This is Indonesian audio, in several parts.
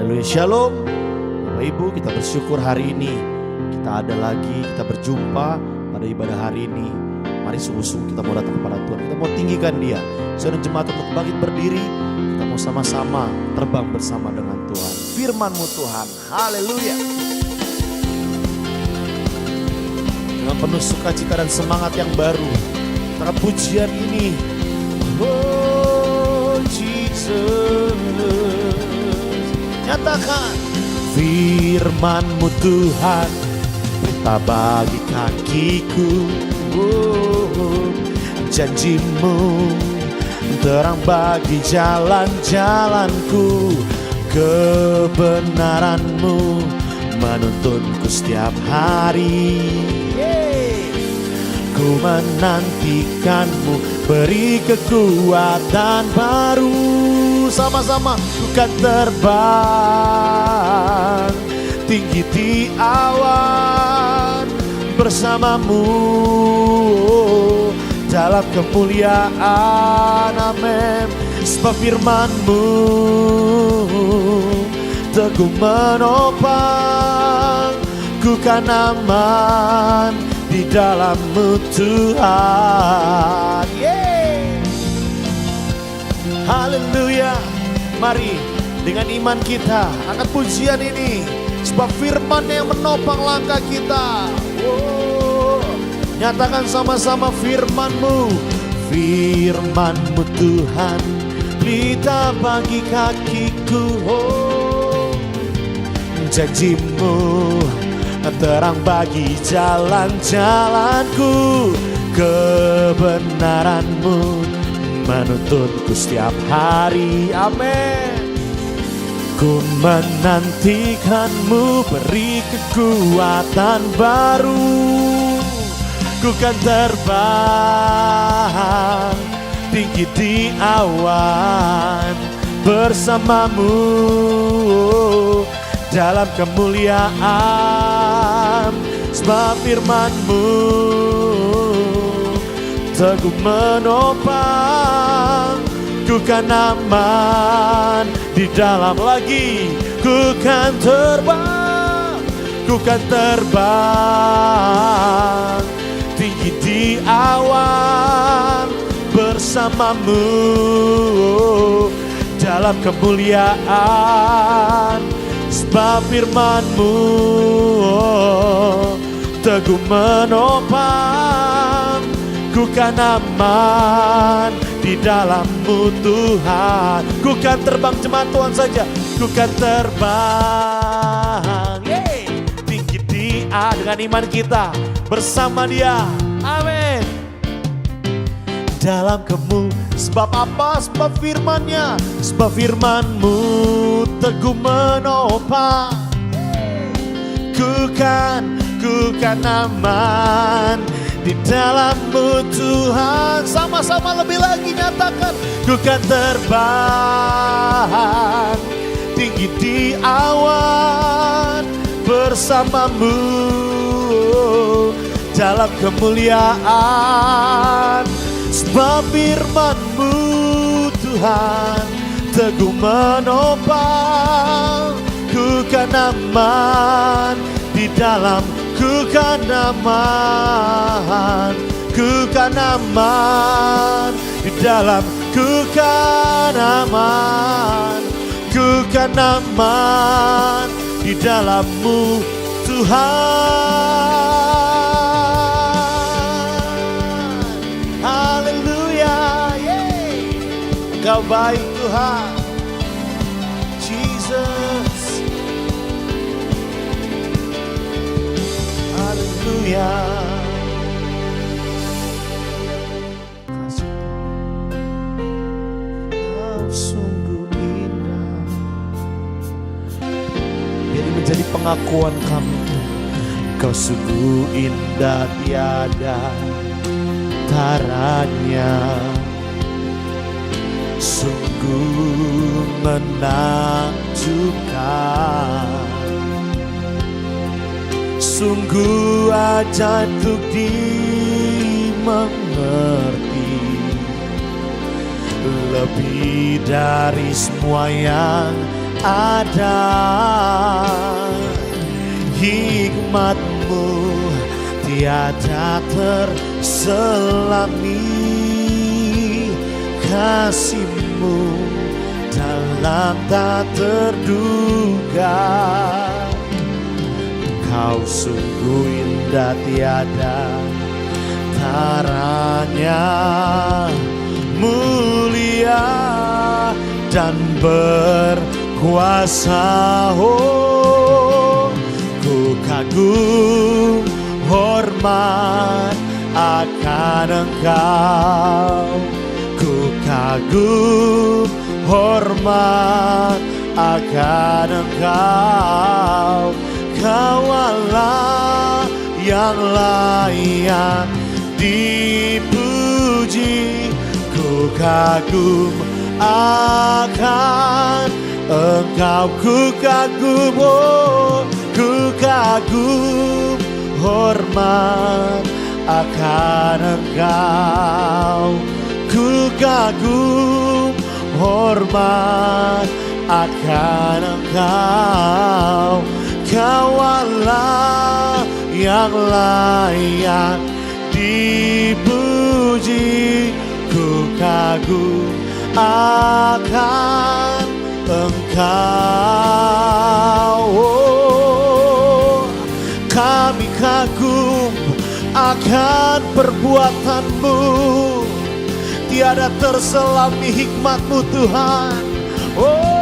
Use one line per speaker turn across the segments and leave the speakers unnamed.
Haleluya, shalom. Bapak Ibu, kita bersyukur hari ini kita ada lagi, kita berjumpa pada ibadah hari ini. Mari sungguh-sungguh kita mau datang kepada Tuhan, kita mau tinggikan Dia. Saudara jemaat untuk bangkit berdiri, kita mau sama-sama terbang bersama dengan Tuhan. Firman-Mu Tuhan, haleluya. Dengan penuh sukacita dan semangat yang baru, kita pujian ini. Oh Jesus, nyatakan firman-Mu Tuhan, perintah bagi kakiku. Oh, janji-Mu terang bagi jalan-jalanku. Kebenaran-Mu menuntunku setiap hari. Ku menantikan-Mu, beri kekuatan baru. Sama-sama ku kan terbang tinggi di awan bersama-Mu dalam kemuliaan. Amin. Sebab firman-Mu teguh menopang, ku kan aman di dalam-Mu Tuhan. Haleluya. Mari dengan iman kita angkat pujian ini, sebab firman yang menopang langkah kita. Nyatakan sama-sama firman-Mu. Firman-Mu Tuhan, pelita bagi kakiku. Janji-Mu terang bagi jalan-jalanku. Kebenaran-Mu menuntunku setiap hari. Amin. Ku menantikan-Mu, beri kekuatan baru. Ku kan terbang tinggi di awan bersama-Mu dalam kemuliaan. Sebab firman-Mu teguh menopang, ku kan aman di dalam. Lagi ku kan terbang, ku kan terbang tinggi di awan bersama-Mu dalam kemuliaan. Sebab firman-Mu teguh menopang, ku kan aman di dalam-Mu Tuhan. Ku kan terbang, jemaat Tuhan saja. Ku kan terbang tinggi di dengan iman kita bersama Dia. Amin. Dalam sebab apa? Sebab firman-Nya. Sebab firman-Mu teguh menopang, ku kan aman di dalam-Mu Tuhan. Sama-sama lebih lagi nyatakan, ku kan terbang tinggi di awan bersama-Mu dalam kemuliaan. Sebab firman-Mu Tuhan teguh menopang, ku kan aman di dalam. Ku kan aman, ku kan aman di dalam. Ku kan aman, ku kan aman di dalam-Mu Tuhan. Haleluya. Engkau baik Tuhan, Jesus. Haleluya. Kau sungguh indah. Jadi menjadi pengakuan kami, Kau sungguh indah tiada taranya. Sungguh menakjubkan, sungguh ajaib untuk dimengerti. lebih dari semua yang ada. Hikmat-Mu tiada terselami, kasih-Mu dalam tak terduga. Kau sungguh indah tiada taranya, mulia dan berkuasa. Oh, ku kagum hormat akan Engkau, ku kagum hormat akan Engkau. Kau Allah yang layak dipuji, ku kagum akan Engkau. Ku kagum, oh, ku kagum hormat akan Engkau, ku kagum hormat akan Engkau. Kau Allah yang layak dipuji, ku kagum akan Engkau. Oh, kami kagum akan perbuatan-Mu, tiada terselami hikmat-Mu Tuhan. Oh,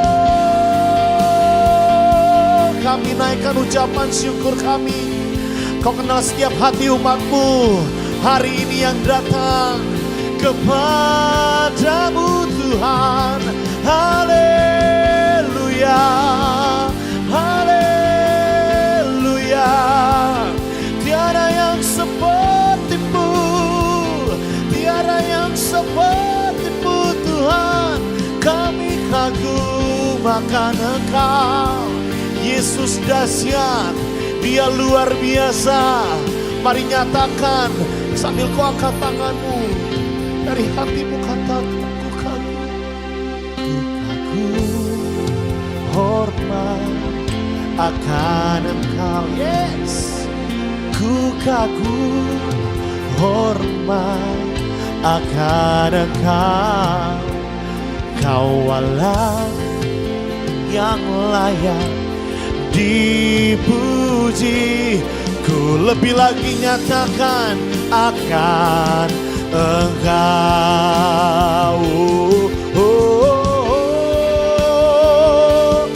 kami naikkan ucapan syukur kami. Kau kenal setiap hati umat-Mu hari ini yang datang kepadamu Tuhan. Haleluya, haleluya. Tiada yang seperti-Mu, tiada yang seperti-Mu Tuhan. Kami kagum akan Engkau. Yesus dahsyat, Dia luar biasa. Mari nyatakan sambil kau angkat tanganmu, dari hatimu katakan, ku kagum, hormat akan Engkau. Yes, ku kagum hormat akan Engkau. Kau Allah yang layak dipuji, ku lebih lagi nyatakan akan Engkau. Oh, oh, oh.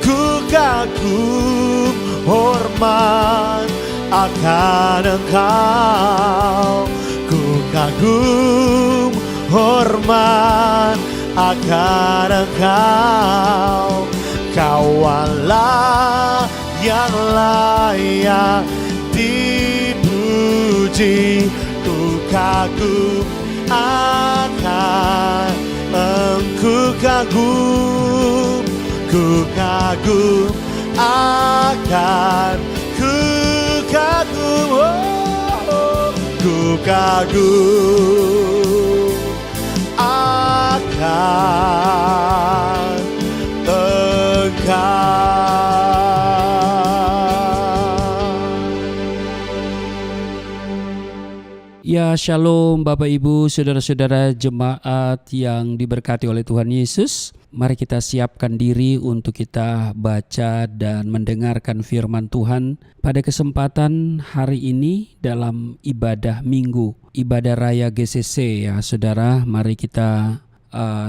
Ku kagum hormat akan Engkau, ku kagum hormat akan Engkau. Kau Allah yang layak dipuji, ku kagum akan Engkau. Kagum, ku kagum akan, ku kagum, oh, ku kagum akan
Ya, shalom Bapak Ibu, saudara-saudara jemaat yang diberkati oleh Tuhan Yesus. Mari kita siapkan diri untuk kita baca dan mendengarkan firman Tuhan pada kesempatan hari ini dalam ibadah minggu, ibadah raya GCC ya saudara. Mari kita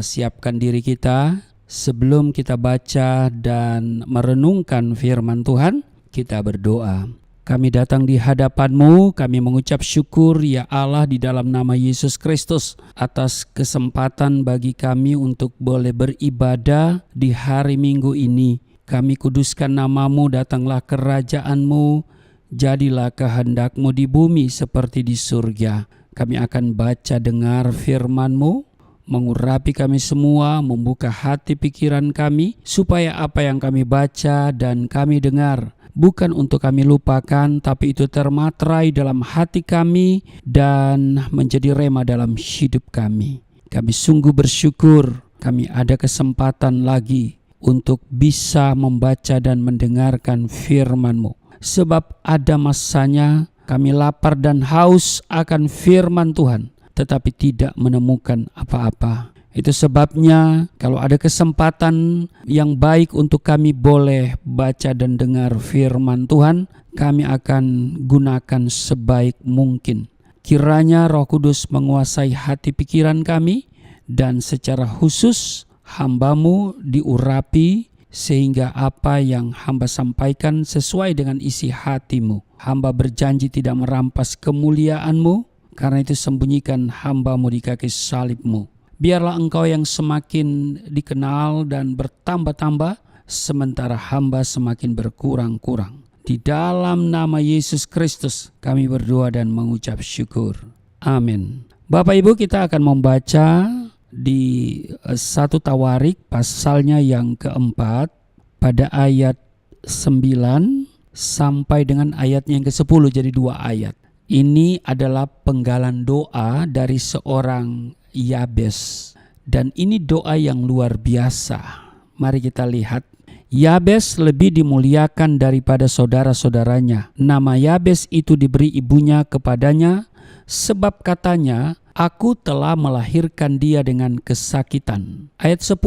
siapkan diri kita. Sebelum kita baca dan merenungkan firman Tuhan, kita berdoa. Kami datang di hadapan-Mu, kami mengucap syukur ya Allah di dalam nama Yesus Kristus atas kesempatan bagi kami untuk boleh beribadah di hari Minggu ini. Kami kuduskan nama-Mu, datanglah kerajaan-Mu, jadilah kehendak-Mu di bumi seperti di surga. Kami akan baca dengar firman-Mu, mengurapi kami semua, membuka hati pikiran kami, supaya apa yang kami baca dan kami dengar bukan untuk kami lupakan, tapi itu termaterai dalam hati kami dan menjadi rema dalam hidup kami. Kami sungguh bersyukur kami ada kesempatan lagi untuk bisa membaca dan mendengarkan firman-Mu. Sebab ada masanya kami lapar dan haus akan firman Tuhan, tetapi tidak menemukan apa-apa. Itu sebabnya kalau ada kesempatan yang baik untuk kami boleh baca dan dengar firman Tuhan, kami akan gunakan sebaik mungkin. Kiranya Roh Kudus menguasai hati pikiran kami, dan secara khusus hamba-Mu diurapi sehingga apa yang hamba sampaikan sesuai dengan isi hati-Mu. Hamba berjanji tidak merampas kemuliaan-Mu, karena itu sembunyikan hamba-Mu di kaki salib-Mu. Biarlah Engkau yang semakin dikenal dan bertambah-tambah, sementara hamba semakin berkurang-kurang. Di dalam nama Yesus Kristus kami berdoa dan mengucap syukur. Amin. Bapak Ibu, kita akan membaca di 1 Tawarik pasalnya yang keempat pada ayat 9 sampai dengan ayatnya yang ke-10, jadi 2 ayat. Ini adalah penggalan doa dari seorang Yabes, dan ini doa yang luar biasa. Mari kita lihat. Yabes lebih dimuliakan daripada saudara-saudaranya. Nama Yabes itu diberi ibunya kepadanya, sebab katanya, aku telah melahirkan dia dengan kesakitan. Ayat 10,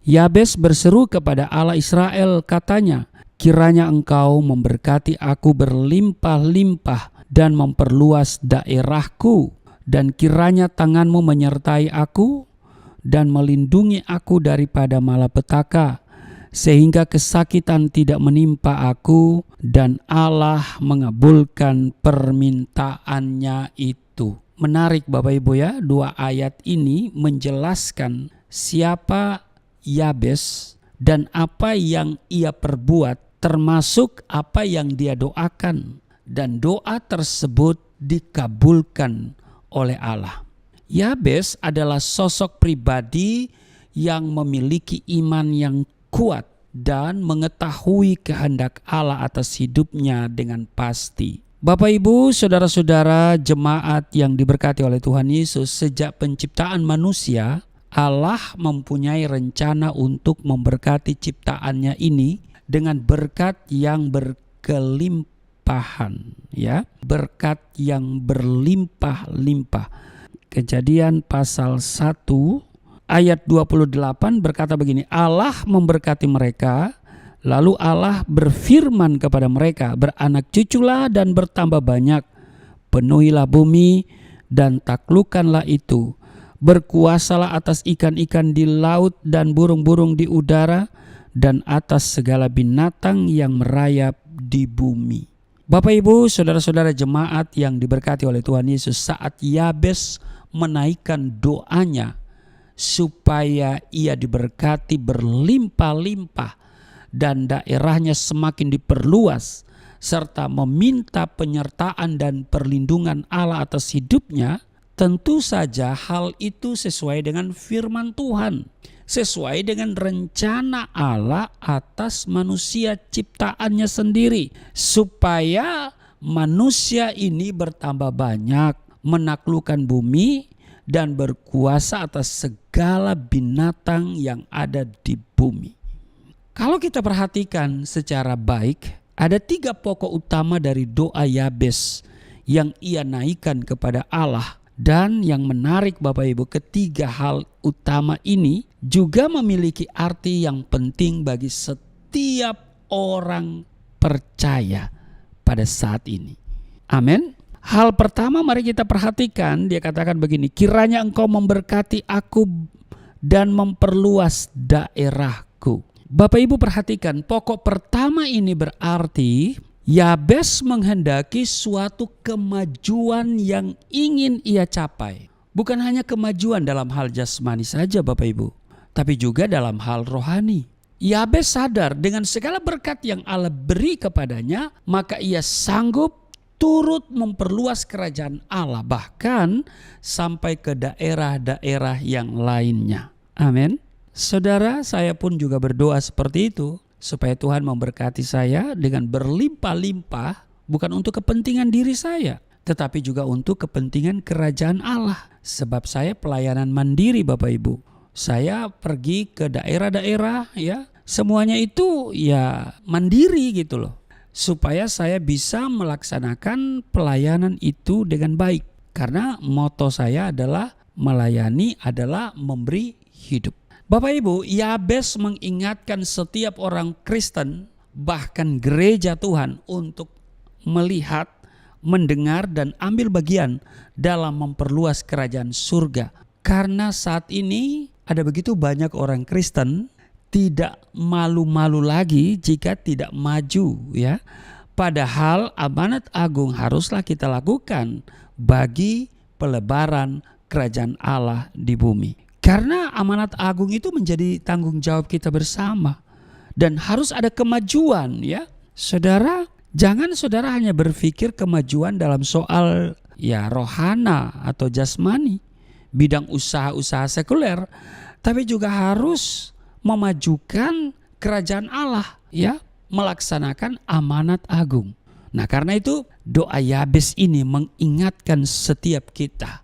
Yabes berseru kepada Allah Israel, katanya, kiranya Engkau memberkati aku berlimpah-limpah dan memperluas daerahku, dan kiranya tangan-Mu menyertai aku dan melindungi aku daripada malapetaka, sehingga kesakitan tidak menimpa aku, dan Allah mengabulkan permintaannya itu. Menarik Bapak Ibu ya, 2 ayat ini menjelaskan siapa Yabes dan apa yang ia perbuat, termasuk apa yang dia doakan, dan doa tersebut dikabulkan oleh Allah. Yabes adalah sosok pribadi yang memiliki iman yang kuat dan mengetahui kehendak Allah atas hidupnya dengan pasti. Bapak Ibu, saudara-saudara jemaat yang diberkati oleh Tuhan Yesus, sejak penciptaan manusia, Allah mempunyai rencana untuk memberkati ciptaannya ini dengan berkat yang berkelimpahan, ya, berkat yang berlimpah-limpah. Kejadian pasal 1 ayat 28 berkata begini, Allah memberkati mereka, lalu Allah berfirman kepada mereka, beranak cuculah dan bertambah banyak, penuhilah bumi dan taklukkanlah itu, berkuasalah atas ikan-ikan di laut dan burung-burung di udara, dan atas segala binatang yang merayap di bumi. Bapak Ibu, saudara-saudara jemaat yang diberkati oleh Tuhan Yesus, saat Yabes menaikkan doanya supaya ia diberkati berlimpah-limpah dan daerahnya semakin diperluas, serta meminta penyertaan dan perlindungan Allah atas hidupnya, tentu saja hal itu sesuai dengan firman Tuhan, sesuai dengan rencana Allah atas manusia ciptaannya sendiri, supaya manusia ini bertambah banyak, menaklukkan bumi, dan berkuasa atas segala binatang yang ada di bumi. Kalau kita perhatikan secara baik, ada 3 pokok utama dari doa Yabes yang ia naikkan kepada Allah. Dan yang menarik Bapak Ibu, ketiga hal utama ini juga memiliki arti yang penting bagi setiap orang percaya pada saat ini. Amin. Hal pertama mari kita perhatikan, dia katakan begini, kiranya Engkau memberkati aku dan memperluas daerahku. Bapak Ibu perhatikan, pokok pertama ini berarti Yabes menghendaki suatu kemajuan yang ingin ia capai. Bukan hanya kemajuan dalam hal jasmani saja Bapak Ibu, tapi juga dalam hal rohani. Yabes sadar dengan segala berkat yang Allah beri kepadanya, maka ia sanggup turut memperluas kerajaan Allah, bahkan sampai ke daerah-daerah yang lainnya. Amin. Saudara, saya pun juga berdoa seperti itu, supaya Tuhan memberkati saya dengan berlimpah-limpah, bukan untuk kepentingan diri saya, tetapi juga untuk kepentingan kerajaan Allah. Sebab saya pelayanan mandiri Bapak Ibu. Saya pergi ke daerah-daerah ya, semuanya itu ya mandiri gitu loh. Supaya saya bisa melaksanakan pelayanan itu dengan baik. Karena moto saya adalah melayani adalah memberi hidup. Bapak Ibu, Yabes mengingatkan setiap orang Kristen, bahkan gereja Tuhan, untuk melihat, mendengar, dan ambil bagian dalam memperluas kerajaan surga. Karena saat ini ada begitu banyak orang Kristen tidak malu-malu lagi jika tidak maju ya. Padahal amanat agung haruslah kita lakukan bagi pelebaran kerajaan Allah di bumi. Karena amanat agung itu menjadi tanggung jawab kita bersama. Dan harus ada kemajuan ya. Saudara, jangan saudara hanya berpikir kemajuan dalam soal ya rohana atau jasmani, bidang usaha-usaha sekuler, tapi juga harus memajukan kerajaan Allah ya, melaksanakan amanat agung. Nah, karena itu doa Yabes ini mengingatkan setiap kita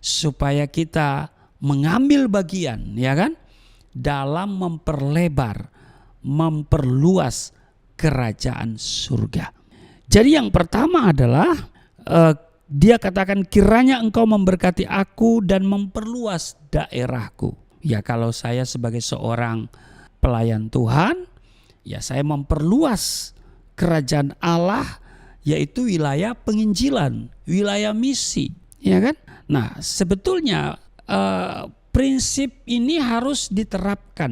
supaya kita mengambil bagian ya kan dalam memperlebar, memperluas kerajaan surga. Jadi yang pertama adalah dia katakan kiranya engkau memberkati aku dan memperluas daerahku. Ya, kalau saya sebagai seorang pelayan Tuhan, ya saya memperluas kerajaan Allah, yaitu wilayah penginjilan, wilayah misi, ya kan? Nah, sebetulnya prinsip ini harus diterapkan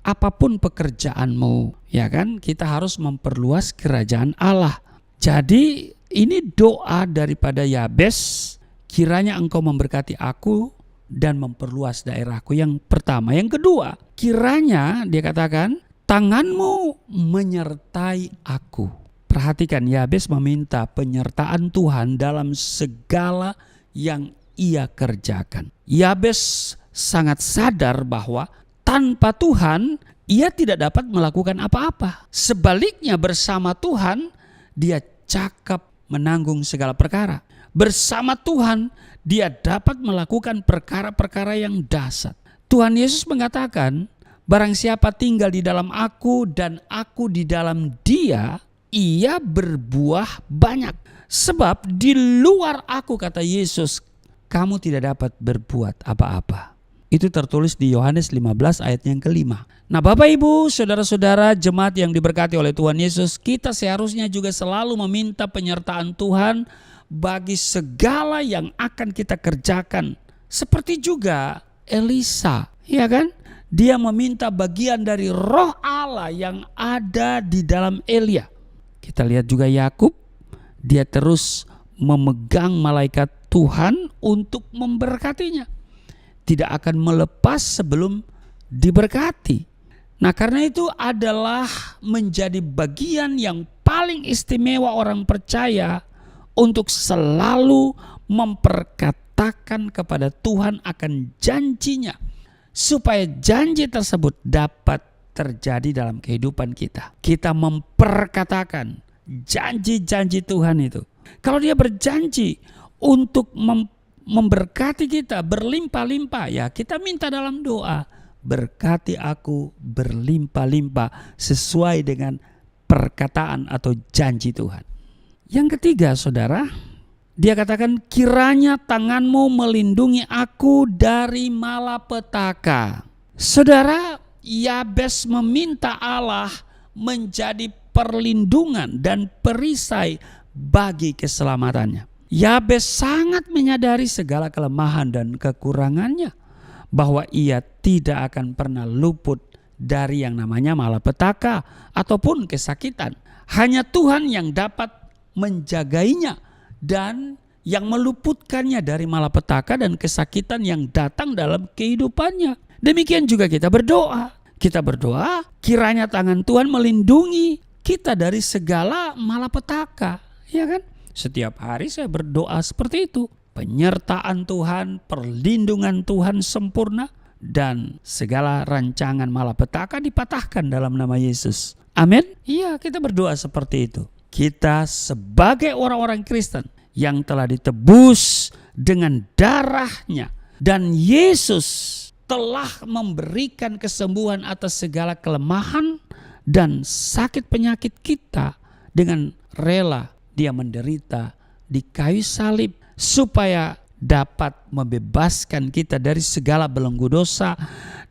apapun pekerjaanmu, ya kan? Kita harus memperluas kerajaan Allah. Jadi ini doa daripada Yabes, kiranya engkau memberkati aku dan memperluas daerahku. Yang pertama. Yang kedua, kiranya dia katakan tanganmu menyertai aku. Perhatikan, Yabes meminta penyertaan Tuhan dalam segala yang ia kerjakan. Yabes sangat sadar bahwa tanpa Tuhan ia tidak dapat melakukan apa-apa. Sebaliknya bersama Tuhan dia cakap menanggung segala perkara. Bersama Tuhan dia dapat melakukan perkara-perkara yang dahsyat. Tuhan Yesus mengatakan, barang siapa tinggal di dalam aku dan aku di dalam dia, ia berbuah banyak. Sebab di luar aku, kata Yesus, kamu tidak dapat berbuat apa-apa. Itu tertulis di Yohanes 15 ayat yang kelima. Nah, Bapak Ibu, saudara-saudara jemaat yang diberkati oleh Tuhan Yesus, kita seharusnya juga selalu meminta penyertaan Tuhan bagi segala yang akan kita kerjakan. Seperti juga Elisa, ya kan? Dia meminta bagian dari roh Allah yang ada di dalam Elia. Kita lihat juga Yakub, dia terus memegang malaikat Tuhan untuk memberkatinya. Tidak akan melepas sebelum diberkati. Nah, karena itu adalah menjadi bagian yang paling istimewa orang percaya untuk selalu memperkatakan kepada Tuhan akan janjinya, supaya janji tersebut dapat terjadi dalam kehidupan kita. Kita memperkatakan janji-janji Tuhan itu. Kalau dia berjanji untuk memberkati kita berlimpah-limpah, ya kita minta dalam doa, berkati aku berlimpah-limpah sesuai dengan perkataan atau janji Tuhan. Yang ketiga, saudara, dia katakan kiranya tanganmu melindungi aku dari malapetaka. Saudara, Yabes meminta Allah menjadi perlindungan dan perisai bagi keselamatannya. Yabes sangat menyadari segala kelemahan dan kekurangannya, bahwa ia tidak akan pernah luput dari yang namanya malapetaka ataupun kesakitan. Hanya Tuhan yang dapat menjagainya dan yang meluputkannya dari malapetaka dan kesakitan yang datang dalam kehidupannya. Demikian juga kita berdoa. Kita berdoa kiranya tangan Tuhan melindungi kita dari segala malapetaka, ya kan? Setiap hari saya berdoa seperti itu. Penyertaan Tuhan, perlindungan Tuhan sempurna, dan segala rancangan malapetaka dipatahkan dalam nama Yesus. Amin. Iya, kita berdoa seperti itu. Kita sebagai orang-orang Kristen yang telah ditebus dengan darahnya. Dan Yesus telah memberikan kesembuhan atas segala kelemahan dan sakit penyakit kita. Dengan rela dia menderita di kayu salib supaya dapat membebaskan kita dari segala belenggu dosa,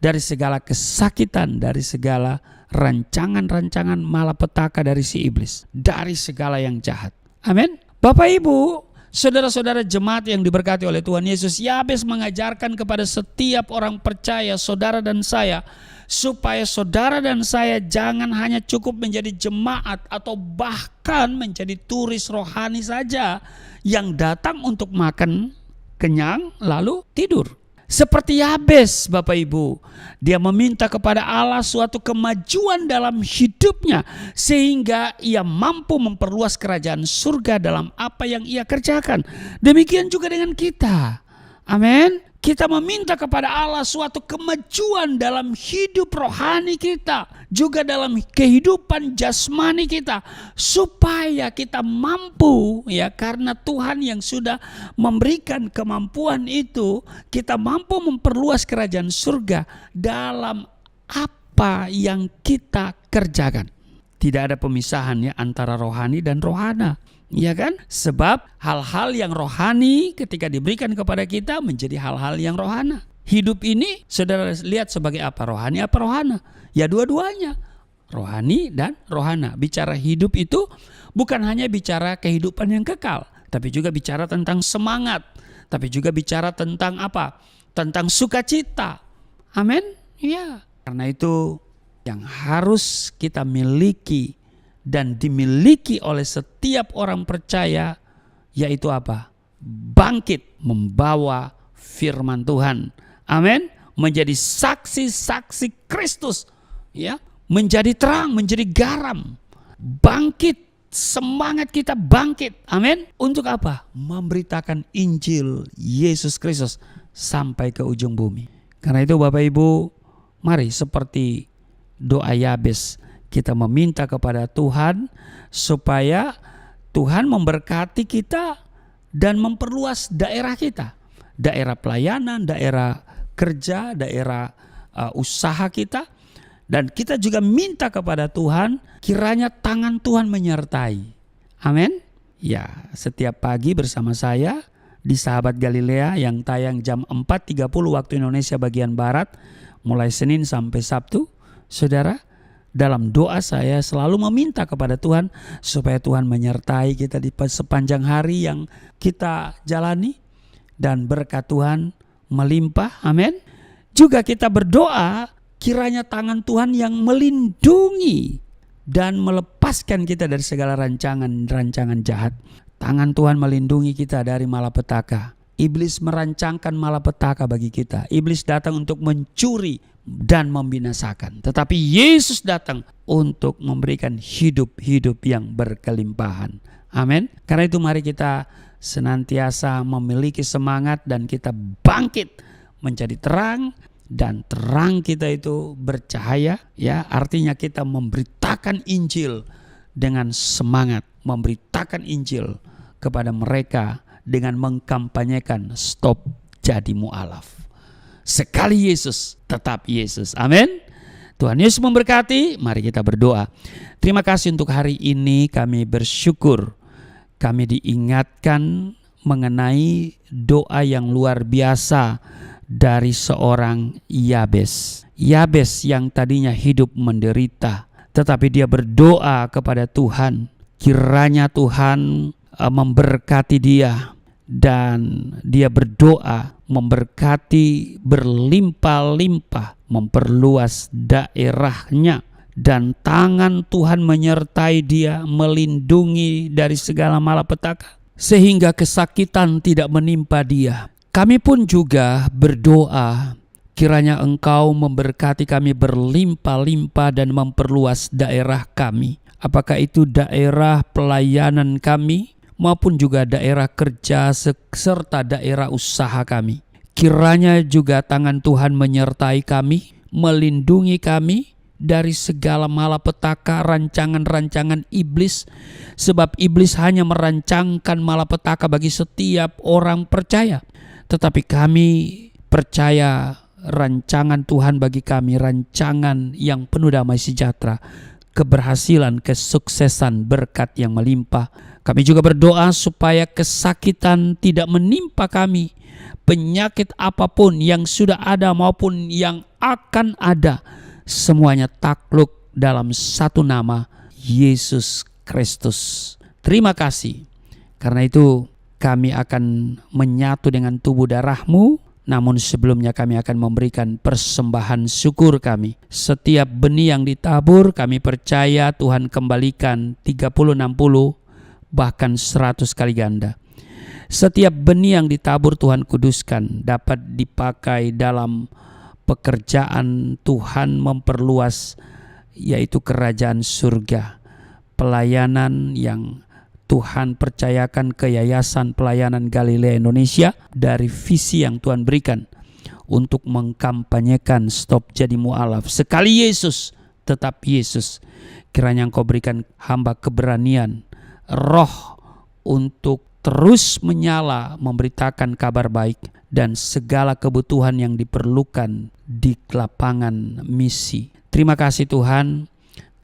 dari segala kesakitan, dari segala rancangan-rancangan malapetaka dari si iblis, dari segala yang jahat. Amin. Bapak Ibu, saudara-saudara jemaat yang diberkati oleh Tuhan Yesus, Yabes mengajarkan kepada setiap orang percaya, saudara dan saya, supaya saudara dan saya jangan hanya cukup menjadi jemaat atau bahkan menjadi turis rohani saja yang datang untuk makan, kenyang, lalu tidur. Seperti Yabes, Bapak Ibu, dia meminta kepada Allah suatu kemajuan dalam hidupnya sehingga ia mampu memperluas kerajaan surga dalam apa yang ia kerjakan. Demikian juga dengan kita. Amin. Kita meminta kepada Allah suatu kemajuan dalam hidup rohani kita, juga dalam kehidupan jasmani kita, supaya kita mampu, ya, karena Tuhan yang sudah memberikan kemampuan itu, kita mampu memperluas kerajaan surga dalam apa yang kita kerjakan. Tidak ada pemisahan ya antara rohani dan rohana. Ya kan? Sebab hal-hal yang rohani ketika diberikan kepada kita menjadi hal-hal yang rohana. Hidup ini saudara lihat sebagai apa? Rohani apa rohana? Ya dua-duanya. Rohani dan rohana. Bicara hidup itu bukan hanya bicara kehidupan yang kekal, tapi juga bicara tentang semangat, tapi juga bicara tentang apa? Tentang sukacita. Amin? Ya. Karena itu yang harus kita miliki dan dimiliki oleh setiap orang percaya, yaitu apa? Bangkit membawa firman Tuhan. Amin. Menjadi saksi-saksi Kristus, ya, menjadi terang, menjadi garam. Bangkit, semangat kita bangkit. Amin. Untuk apa? Memberitakan Injil Yesus Kristus sampai ke ujung bumi. Karena itu Bapak Ibu, mari seperti doa Yabes, kita meminta kepada Tuhan supaya Tuhan memberkati kita dan memperluas daerah kita. Daerah pelayanan, daerah kerja, daerah usaha kita. Dan kita juga minta kepada Tuhan kiranya tangan Tuhan menyertai. Amin. Ya, setiap pagi bersama saya di Sahabat Galilea yang tayang jam 4.30 waktu Indonesia bagian Barat, mulai Senin sampai Sabtu, saudara, dalam doa saya selalu meminta kepada Tuhan supaya Tuhan menyertai kita di sepanjang hari yang kita jalani dan berkat Tuhan melimpah. Amin. Juga kita berdoa kiranya tangan Tuhan yang melindungi dan melepaskan kita dari segala rancangan jahat. Tangan Tuhan melindungi kita dari malapetaka. Iblis merancangkan malapetaka bagi kita. Iblis datang untuk mencuri dan membinasakan. Tetapi Yesus datang untuk memberikan hidup yang berkelimpahan. Amin. Karena itu mari kita senantiasa memiliki semangat dan kita bangkit menjadi terang. Dan terang kita itu bercahaya, ya, artinya kita memberitakan Injil dengan semangat. Memberitakan Injil kepada mereka dengan mengkampanyekan stop jadi mu'alaf. Sekali Yesus, tetap Yesus. Amin. Tuhan Yesus memberkati. Mari kita berdoa. Terima kasih untuk hari ini, kami bersyukur. Kami diingatkan mengenai doa yang luar biasa dari seorang Yabes. Yabes yang tadinya hidup menderita, tetapi dia berdoa kepada Tuhan. Kiranya Tuhan memberkati dia. Dan dia berdoa memberkati berlimpah-limpah, memperluas daerahnya, dan tangan Tuhan menyertai dia, melindungi dari segala malapetaka sehingga kesakitan tidak menimpa dia. Kami pun juga berdoa kiranya Engkau memberkati kami berlimpah-limpah dan memperluas daerah kami, apakah itu daerah pelayanan kami maupun juga daerah kerja serta daerah usaha kami. Kiranya juga tangan Tuhan menyertai kami, melindungi kami, dari segala malapetaka rancangan-rancangan iblis, sebab iblis hanya merancangkan malapetaka bagi setiap orang percaya. Tetapi kami percaya rancangan Tuhan bagi kami, rancangan yang penuh damai sejahtera, keberhasilan, kesuksesan, berkat yang melimpah. Kami juga berdoa supaya kesakitan tidak menimpa kami, penyakit apapun yang sudah ada maupun yang akan ada, semuanya takluk dalam satu nama, Yesus Kristus. Terima kasih. Karena itu kami akan menyatu dengan tubuh darah-Mu. Namun sebelumnya kami akan memberikan persembahan syukur kami. Setiap benih yang ditabur kami percaya Tuhan kembalikan 30, 60, bahkan 100 kali ganda. Setiap benih yang ditabur Tuhan kuduskan, dapat dipakai dalam pekerjaan Tuhan memperluas, yaitu kerajaan surga. Pelayanan yang Tuhan percayakan ke Yayasan Pelayanan Galilea Indonesia dari visi yang Tuhan berikan untuk mengkampanyekan stop jadi mu'alaf. Sekali Yesus, tetap Yesus. Kiranya Engkau berikan hamba keberanian, roh untuk terus menyala memberitakan kabar baik dan segala kebutuhan yang diperlukan di lapangan misi. Terima kasih Tuhan.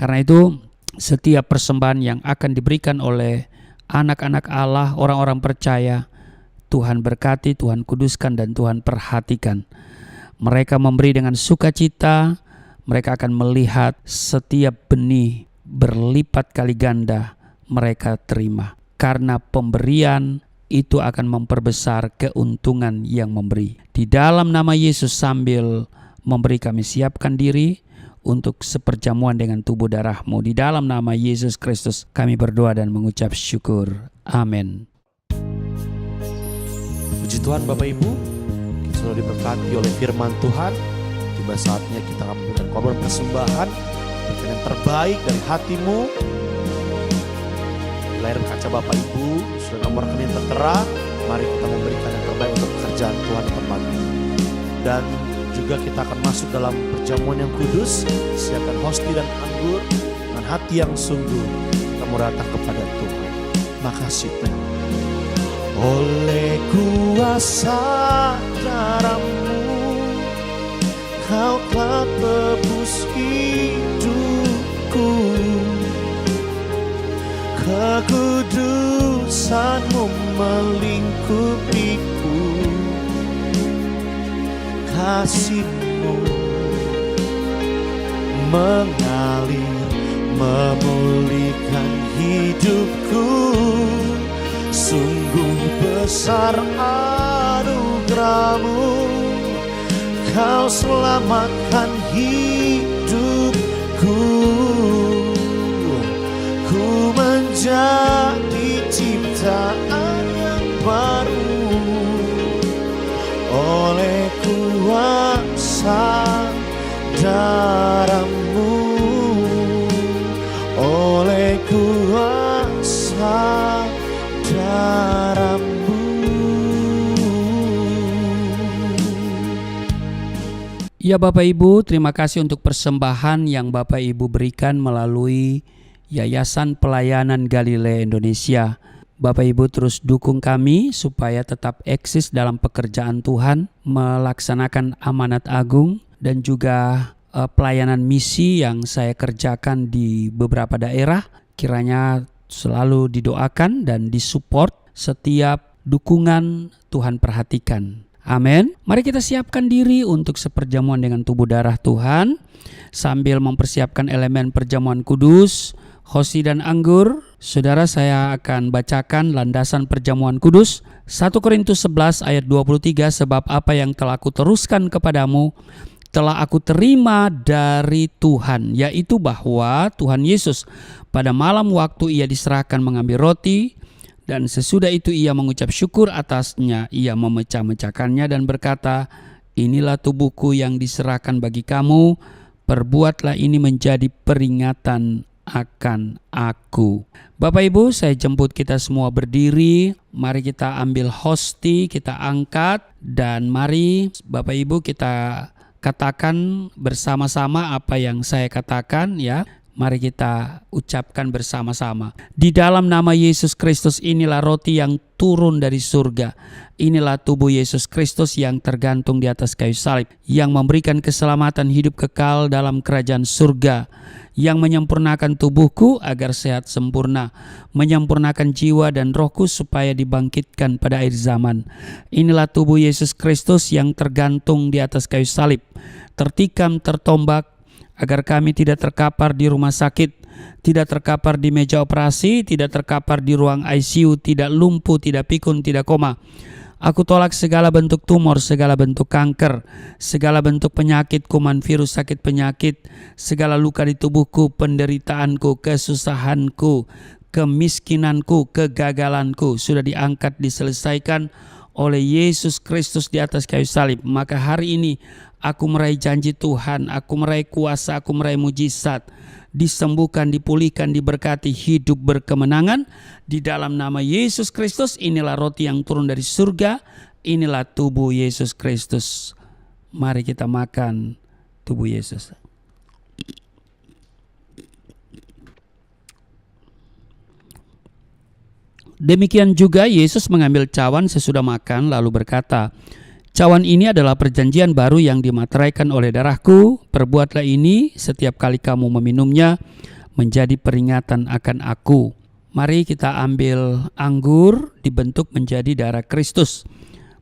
Karena itu setiap persembahan yang akan diberikan oleh anak-anak Allah, orang-orang percaya, Tuhan berkati, Tuhan kuduskan, dan Tuhan perhatikan. Mereka memberi dengan sukacita, mereka akan melihat setiap benih berlipat kali ganda mereka terima. Karena pemberian itu akan memperbesar keuntungan yang memberi. Di dalam nama Yesus, sambil memberi kami siapkan diri untuk seperjamuan dengan tubuh darah-Mu. Di dalam nama Yesus Kristus kami berdoa dan mengucap syukur. Amin.
Puji Tuhan Bapak Ibu, kita sudah diberkati oleh firman Tuhan. Tiba saatnya kita akan memberikan korban persembahan yang terbaik dari hatimu. Di layar kaca Bapak Ibu sudah nomor rekening tertera. Mari kita memberikan yang terbaik untuk pekerjaan Tuhan di tempat ini. Dan juga kita akan masuk dalam perjamuan yang kudus. Siapkan hosti dan anggur dengan hati yang sungguh. Kita mau datang kepada Tuhan. Makasih Tuhan. Oleh kuasa darah-Mu, Kau telah tebus hidupku. Kekudusan-Mu melingkupiku. Kasih-Mu mengalir, memulihkan hidupku. Sungguh besar anugerah-Mu, Kau selamatkan hidupku. Ku menjadi ciptaan yang baru oleh kuasa darah-Mu, oleh kuasa darah-Mu.
Ya Bapak Ibu, terima kasih untuk persembahan yang Bapak Ibu berikan melalui Yayasan Pelayanan Galilea Indonesia. Bapak Ibu terus dukung kami supaya tetap eksis dalam pekerjaan Tuhan, melaksanakan amanat agung dan juga pelayanan misi yang saya kerjakan di beberapa daerah. Kiranya selalu didoakan dan disupport. Setiap dukungan Tuhan perhatikan. Amin. Mari kita siapkan diri untuk seperjamuan dengan tubuh darah Tuhan sambil mempersiapkan elemen perjamuan kudus, hosti dan anggur. Saudara, saya akan bacakan landasan perjamuan kudus 1 Korintus 11 ayat 23. Sebab apa yang telah aku teruskan kepadamu telah aku terima dari Tuhan, yaitu bahwa Tuhan Yesus pada malam waktu ia diserahkan mengambil roti, dan sesudah itu ia mengucap syukur atasnya, ia memecah-mecahkannya dan berkata, inilah tubuhku yang diserahkan bagi kamu, perbuatlah ini menjadi peringatan akan aku. Bapak Ibu, saya jemput kita semua berdiri. Mari kita ambil hosti, kita angkat, dan mari Bapak Ibu kita katakan bersama-sama apa yang saya katakan ya. Mari kita ucapkan bersama-sama. Di dalam nama Yesus Kristus, inilah roti yang turun dari surga. Inilah tubuh Yesus Kristus yang tergantung di atas kayu salib, yang memberikan keselamatan hidup kekal dalam kerajaan surga, yang menyempurnakan tubuhku agar sehat sempurna, menyempurnakan jiwa dan rohku supaya dibangkitkan pada akhir zaman. Inilah tubuh Yesus Kristus yang tergantung di atas kayu salib, tertikam, tertombak, agar kami tidak terkapar di rumah sakit, tidak terkapar di meja operasi, tidak terkapar di ruang ICU, tidak lumpuh, tidak pikun, tidak koma. Aku tolak segala bentuk tumor, segala bentuk kanker, segala bentuk penyakit, kuman, virus, sakit penyakit, segala luka di tubuhku, penderitaanku, kesusahanku, kemiskinanku, kegagalanku sudah diangkat, diselesaikan oleh Yesus Kristus di atas kayu salib. Maka hari ini aku meraih janji Tuhan, aku meraih kuasa, aku meraih mujizat, disembuhkan, dipulihkan, diberkati, hidup berkemenangan di dalam nama Yesus Kristus. Inilah roti yang turun dari surga, inilah tubuh Yesus Kristus. Mari kita makan tubuh Yesus. Demikian juga Yesus mengambil cawan sesudah makan lalu berkata, "Cawan ini adalah perjanjian baru yang dimateraikan oleh darahku. Perbuatlah ini setiap kali kamu meminumnya menjadi peringatan akan aku." Mari kita ambil anggur dibentuk menjadi darah Kristus.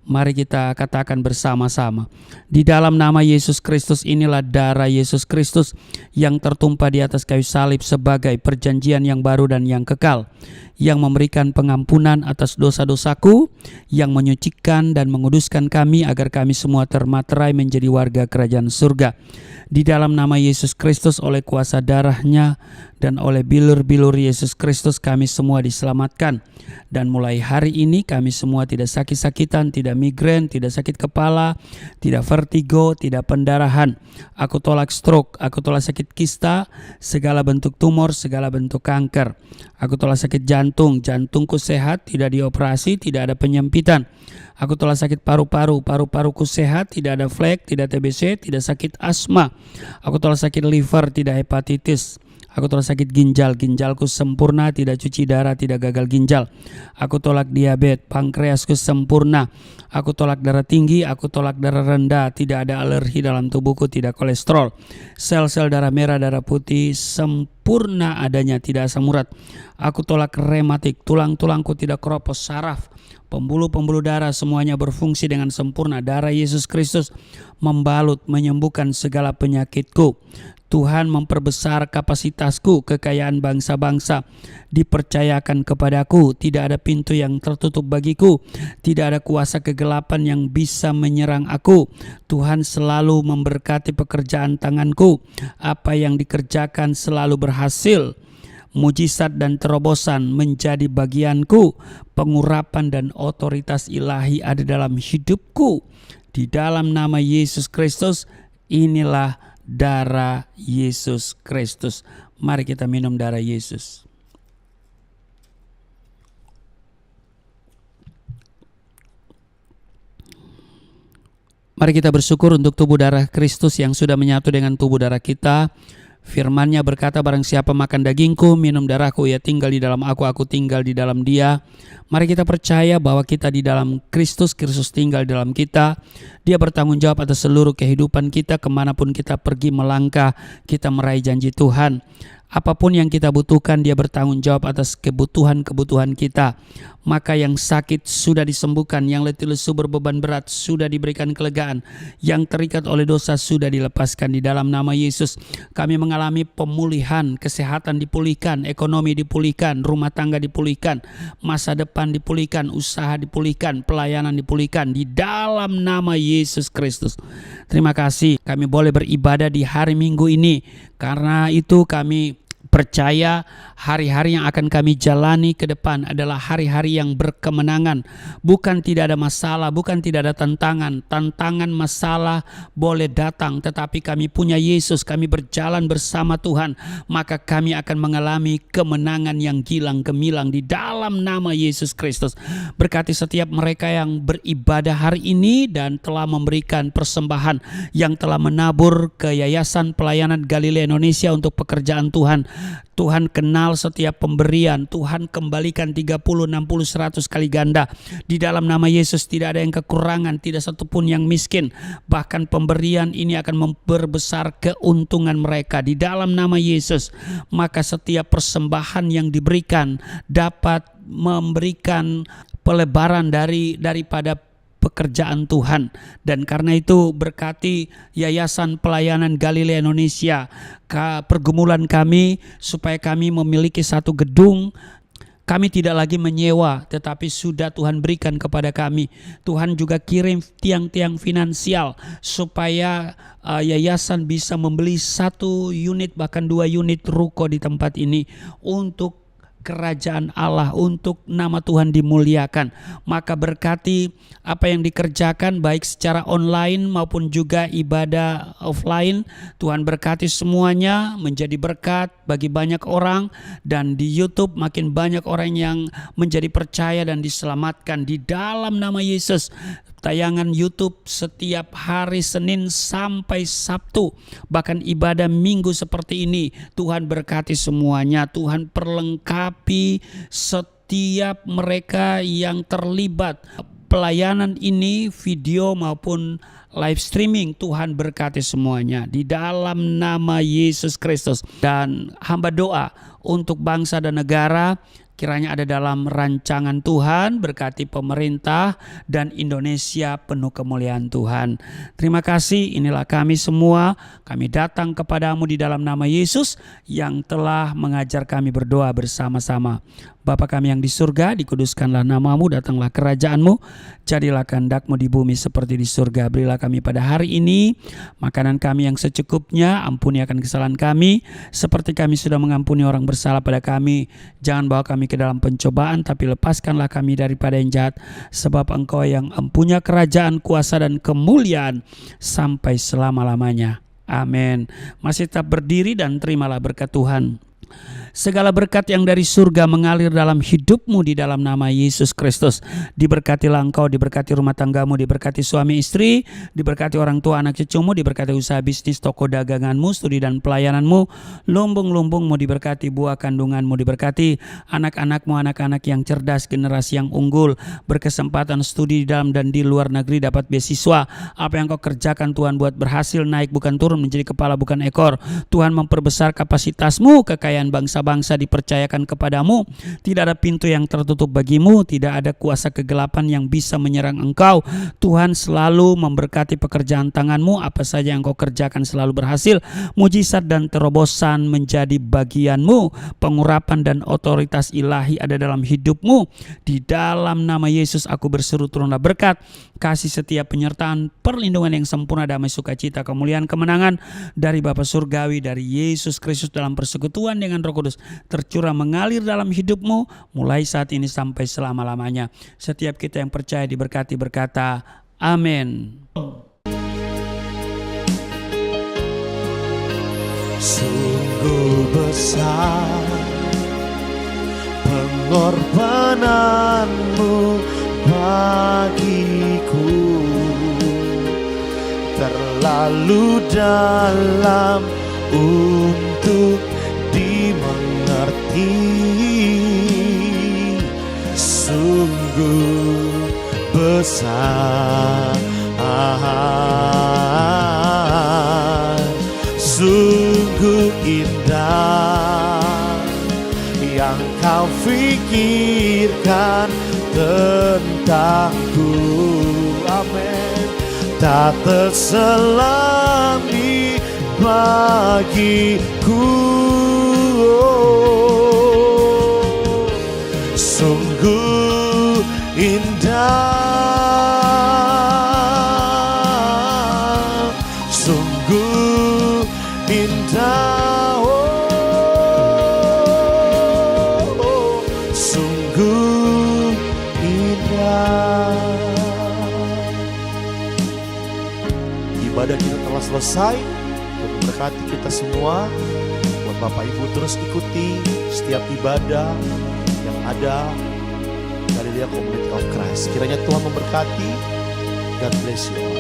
Mari kita katakan bersama-sama. Di dalam nama Yesus Kristus, inilah darah Yesus Kristus yang tertumpah di atas kayu salib sebagai perjanjian yang baru dan yang kekal, yang memberikan pengampunan atas dosa-dosaku, yang menyucikan dan menguduskan kami agar kami semua termaterai menjadi warga kerajaan surga. Di dalam nama Yesus Kristus, oleh kuasa darahnya dan oleh bilur-bilur Yesus Kristus, kami semua diselamatkan. Dan mulai hari ini kami semua tidak sakit-sakitan, tidak migrain, tidak sakit kepala, tidak vertigo, tidak pendarahan. Aku tolak stroke, aku tolak sakit kista, segala bentuk tumor, segala bentuk kanker. Aku tolak sakit jantung, jantungku sehat, tidak dioperasi, tidak ada penyempitan. Aku tolak sakit paru-paru, paru-paruku sehat, tidak ada flek, tidak TBC, tidak sakit asma. Aku tolak sakit liver, tidak hepatitis. Aku tolak sakit ginjal, ginjalku sempurna, tidak cuci darah, tidak gagal ginjal. Aku tolak diabetes, pankreasku sempurna. Aku tolak darah tinggi, aku tolak darah rendah, tidak ada alergi dalam tubuhku, tidak kolesterol. Sel-sel darah merah, darah putih sempurna adanya, tidak asam urat. Aku tolak rematik, tulang-tulangku tidak keropos, saraf, pembuluh-pembuluh darah semuanya berfungsi dengan sempurna. Darah Yesus Kristus membalut, menyembuhkan segala penyakitku. Tuhan memperbesar kapasitasku, kekayaan bangsa-bangsa dipercayakan kepadaku. Tidak ada pintu yang tertutup bagiku, tidak ada kuasa kegelapan yang bisa menyerang aku. Tuhan selalu memberkati pekerjaan tanganku, apa yang dikerjakan selalu berhasil. Mujizat dan terobosan menjadi bagianku. Pengurapan dan otoritas ilahi ada dalam hidupku. Di dalam nama Yesus Kristus, inilah darah Yesus Kristus. Mari kita minum darah Yesus. Mari kita bersyukur untuk tubuh darah Kristus yang sudah menyatu dengan tubuh darah kita. Firman-Nya berkata, barang siapa makan dagingku, minum darahku, ia tinggal di dalam aku tinggal di dalam dia. Mari kita percaya bahwa kita di dalam Kristus, Kristus tinggal di dalam kita. Dia bertanggung jawab atas seluruh kehidupan kita, kemanapun kita pergi melangkah, kita meraih janji Tuhan. Apapun yang kita butuhkan, Dia bertanggung jawab atas kebutuhan-kebutuhan kita. Maka yang sakit sudah disembuhkan, yang letih lesu berbeban berat sudah diberikan kelegaan, yang terikat oleh dosa sudah dilepaskan. Di dalam nama Yesus kami mengalami pemulihan, kesehatan dipulihkan, ekonomi dipulihkan, rumah tangga dipulihkan, masa depan dipulihkan, usaha dipulihkan, pelayanan dipulihkan di dalam nama Yesus Kristus. Terima kasih kami boleh beribadah di hari Minggu ini. Karena itu kami percaya hari-hari yang akan kami jalani ke depan adalah hari-hari yang berkemenangan. Bukan tidak ada masalah, bukan tidak ada tantangan. Tantangan, masalah boleh datang, tetapi kami punya Yesus, kami berjalan bersama Tuhan, maka kami akan mengalami kemenangan yang gilang gemilang di dalam nama Yesus Kristus. Berkati setiap mereka yang beribadah hari ini dan telah memberikan persembahan, yang telah menabur ke Yayasan Pelayanan Galilea Indonesia untuk pekerjaan Tuhan. Tuhan kenal setiap pemberian. Tuhan kembalikan 30, 60, 100 kali ganda. Di dalam nama Yesus tidak ada yang kekurangan, tidak satupun yang miskin. Bahkan pemberian ini akan memperbesar keuntungan mereka di dalam nama Yesus. Maka setiap persembahan yang diberikan dapat memberikan pelebaran daripada pekerjaan Tuhan. Dan karena itu berkati Yayasan Pelayanan Galilea Indonesia, pergumulan kami supaya kami memiliki satu gedung. Kami tidak lagi menyewa, tetapi sudah Tuhan berikan kepada kami. Tuhan juga kirim tiang-tiang finansial supaya yayasan bisa membeli 1 unit bahkan 2 unit ruko di tempat ini untuk kerajaan Allah, untuk nama Tuhan dimuliakan. Maka berkati apa yang dikerjakan baik secara online maupun juga ibadah offline. Tuhan berkati semuanya menjadi berkat bagi banyak orang, dan di YouTube makin banyak orang yang menjadi percaya dan diselamatkan di dalam nama Yesus. Tayangan YouTube setiap hari Senin sampai Sabtu, bahkan ibadah Minggu seperti ini. Tuhan berkati semuanya. Tuhan perlengkapi setiap mereka yang terlibat pelayanan ini, video maupun live streaming. Tuhan berkati semuanya di dalam nama Yesus Kristus. Dan hamba doa untuk bangsa dan negara, kiranya ada dalam rancangan Tuhan, berkati pemerintah dan Indonesia penuh kemuliaan Tuhan. Terima kasih, inilah kami semua. Kami datang kepadamu di dalam nama Yesus yang telah mengajar kami berdoa bersama-sama. Bapa kami yang di surga, dikuduskanlah namamu, datanglah kerajaanmu, jadilah kehendak-mu di bumi seperti di surga. Berilah kami pada hari ini makanan kami yang secukupnya, ampuni akan kesalahan kami, seperti kami sudah mengampuni orang bersalah pada kami. Jangan bawa kami ke dalam pencobaan, tapi lepaskanlah kami daripada yang jahat, sebab Engkau yang empunya kerajaan, kuasa dan kemuliaan sampai selama-lamanya. Amin. Masih tetap berdiri dan terimalah berkat Tuhan. Segala berkat yang dari surga mengalir dalam hidupmu di dalam nama Yesus Kristus. Diberkatilah engkau, diberkati rumah tanggamu, diberkati suami istri, diberkati orang tua anak cucumu, diberkati usaha bisnis, toko daganganmu, studi dan pelayananmu, lumbung-lumbungmu diberkati, buah kandunganmu diberkati, anak-anakmu anak-anak yang cerdas, generasi yang unggul, berkesempatan studi di dalam dan di luar negeri, dapat beasiswa. Apa yang kau kerjakan Tuhan buat berhasil, naik bukan turun, menjadi kepala bukan ekor. Tuhan memperbesar kapasitasmu, kekayaan bangsa-bangsa dipercayakan kepadamu. Tidak ada pintu yang tertutup bagimu, tidak ada kuasa kegelapan yang bisa menyerang engkau. Tuhan selalu memberkati pekerjaan tanganmu, apa saja yang kau kerjakan selalu berhasil. Mujizat dan terobosan menjadi bagianmu. Pengurapan dan otoritas ilahi ada dalam hidupmu. Di dalam nama Yesus aku berseru, turunlah berkat, kasih setia, penyertaan, perlindungan yang sempurna, damai, sukacita, kemuliaan, kemenangan dari Bapa Surgawi, dari Yesus Kristus dalam persekutuan dengan Roh Kudus tercurah mengalir dalam hidupmu mulai saat ini sampai selama-lamanya. Setiap kita yang percaya diberkati berkata amin.
Sungguh besar pengorbananmu bagiku, terlalu dalam untuk dimengerti. Sungguh besar, sungguh indah yang kau pikirkan tentangku. Amin. Tak terselami bagiku. Sungguh indah, sungguh indah, oh, ibadah kita telah selesai. Tuhan memberkati kita semua. Buat Bapak Ibu terus ikuti setiap ibadah yang ada Galilea Community of Christ. Kiranya Tuhan memberkati. God bless you all.